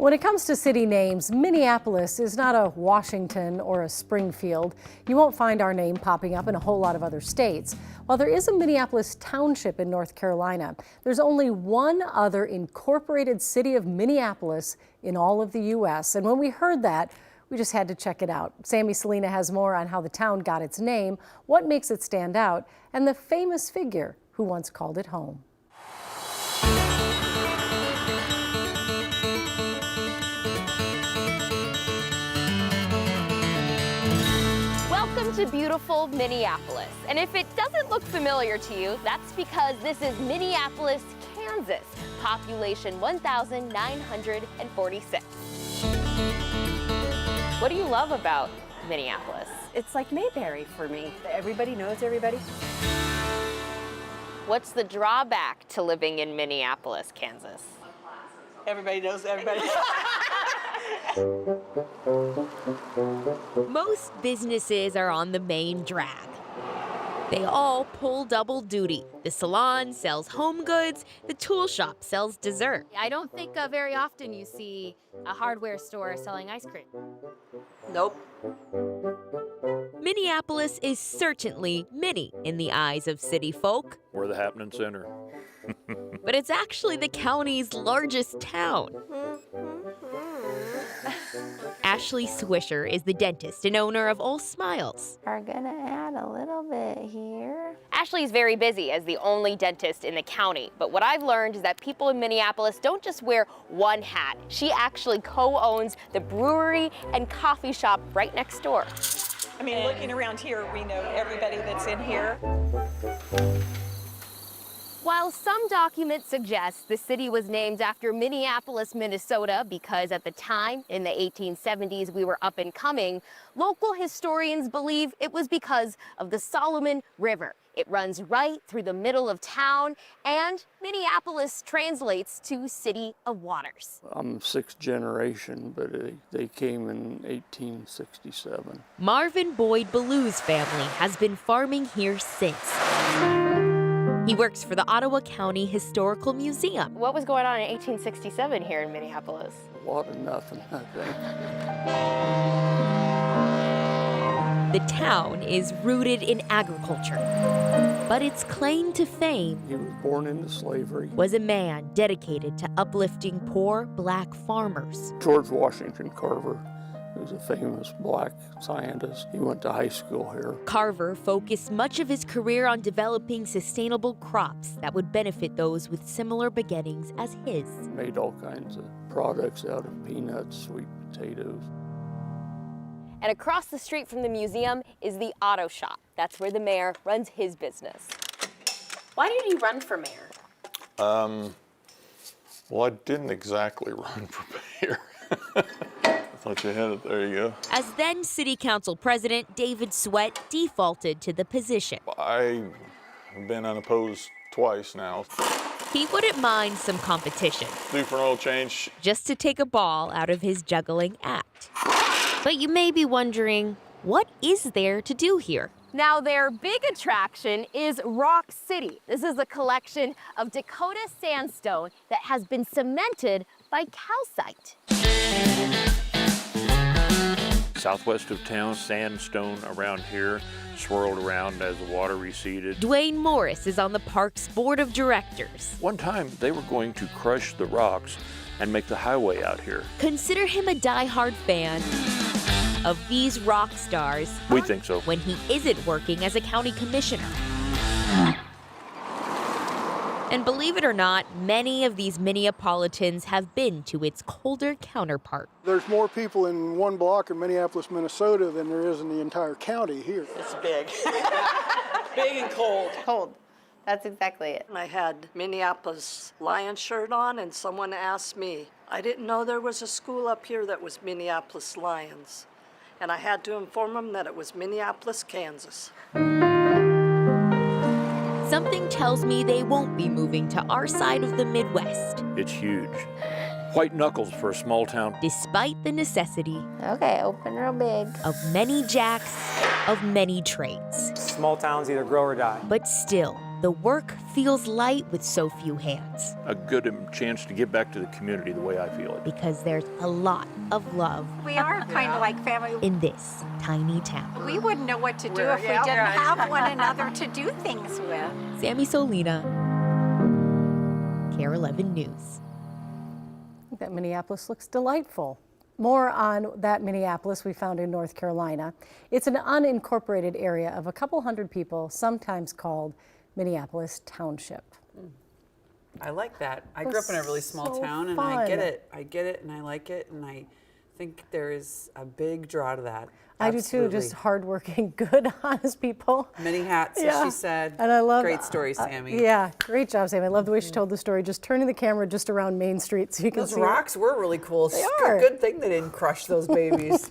When it comes to city names, Minneapolis is not a Washington or a Springfield. You won't find our name popping up in a whole lot of other states. While there is a Minneapolis Township in North Carolina, there's only one other incorporated city of Minneapolis in all of the U.S. And when we heard that, we just had to check it out. Sammy Selena has more on how the town got its name, what makes it stand out, and the famous figure who once called it home. Welcome to beautiful Minneapolis. And if it doesn't look familiar to you, that's because this is Minneapolis, Kansas, population 1,946. What do you love about Minneapolis? It's like Mayberry for me. Everybody knows everybody. What's the drawback to living in Minneapolis, Kansas? Everybody knows everybody. Most businesses are on the main drag. They all pull double duty. The salon sells home goods, the tool shop sells dessert. I don't think very often you see a hardware store selling ice cream. Nope. Minneapolis is certainly mini in the eyes of city folk. We're the happening center. But it's actually the county's largest town. Ashley Swisher is the dentist and owner of All Smiles. We're gonna add a little bit here. Ashley's very busy as the only dentist in the county, but what I've learned is that people in Minneapolis don't just wear one hat. She actually co-owns the brewery and coffee shop right next door. I mean, looking around here, we know everybody that's in here. While some documents suggest the city was named after Minneapolis, Minnesota, because at the time, in the 1870s, we were up and coming, local historians believe it was because of the Solomon River. It runs right through the middle of town, and Minneapolis translates to City of Waters. I'm sixth generation, but they came in 1867. Marvin Boyd Ballew's family has been farming here since. He works for the Ottawa County Historical Museum. What was going on in 1867 here in Minneapolis? A lot of nothing, I think. The town is rooted in agriculture, but its claim to fame He was born into slavery. was a man dedicated to uplifting poor black farmers. George Washington Carver was a famous black scientist. He went to high school here. Carver focused much of his career on developing sustainable crops that would benefit those with similar beginnings as his. Made all kinds of products out of peanuts, sweet potatoes. And across the street from the museum is the auto shop. That's where the mayor runs his business. Why did you run for mayor? Well, I didn't exactly run for mayor. I thought you had it. There you go. As then City Council President David Sweat defaulted to the position. I've been unopposed twice now. He wouldn't mind some competition, Due for an oil change. just to take a ball out of his juggling act. But you may be wondering, what is there to do here? Now, their big attraction is Rock City. This is a collection of Dakota sandstone that has been cemented by calcite. Southwest of town, sandstone around here, swirled around as the water receded. Dwayne Morris is on the park's board of directors. One time, they were going to crush the rocks and make the highway out here. Consider him a diehard fan of these rock stars We think so. when he isn't working as a county commissioner. And believe it or not, many of these Minneapolitans have been to its colder counterpart. There's more people in one block in Minneapolis, Minnesota than there is in the entire county here. It's big. Big and cold. Cold. That's exactly it. I had Minneapolis Lions shirt on, and someone asked me, I didn't know there was a school up here that was Minneapolis Lions. And I had to inform them that it was Minneapolis, Kansas. Something tells me they won't be moving to our side of the Midwest, It's huge. White knuckles for a small town. despite the necessity Okay, open real big. of many jacks of many trades. Small towns either grow or die. But still, The work feels light with so few hands A good chance to give back to the community the way I feel it. because there's a lot of love We are kind of like family. in this tiny town. We wouldn't know what to do if we didn't have one another to do things with. Sammy Solina, KARE 11 News. That Minneapolis looks delightful. More on that Minneapolis we found in North Carolina. It's an unincorporated area of a couple hundred people, sometimes called Minneapolis Township. I like that. I grew up in a really small so town, and fun. I get it. I get it, and I like it, and I think there is a big draw to that. I do too, just hardworking, good, honest people. Many hats, as Yeah. she said. And I love Great story, Sammy. yeah, great job, Sammy. I love the way she told the story, just turning the camera just around Main Street so you can Those see rocks were really cool. They are. Good thing they didn't crush those babies.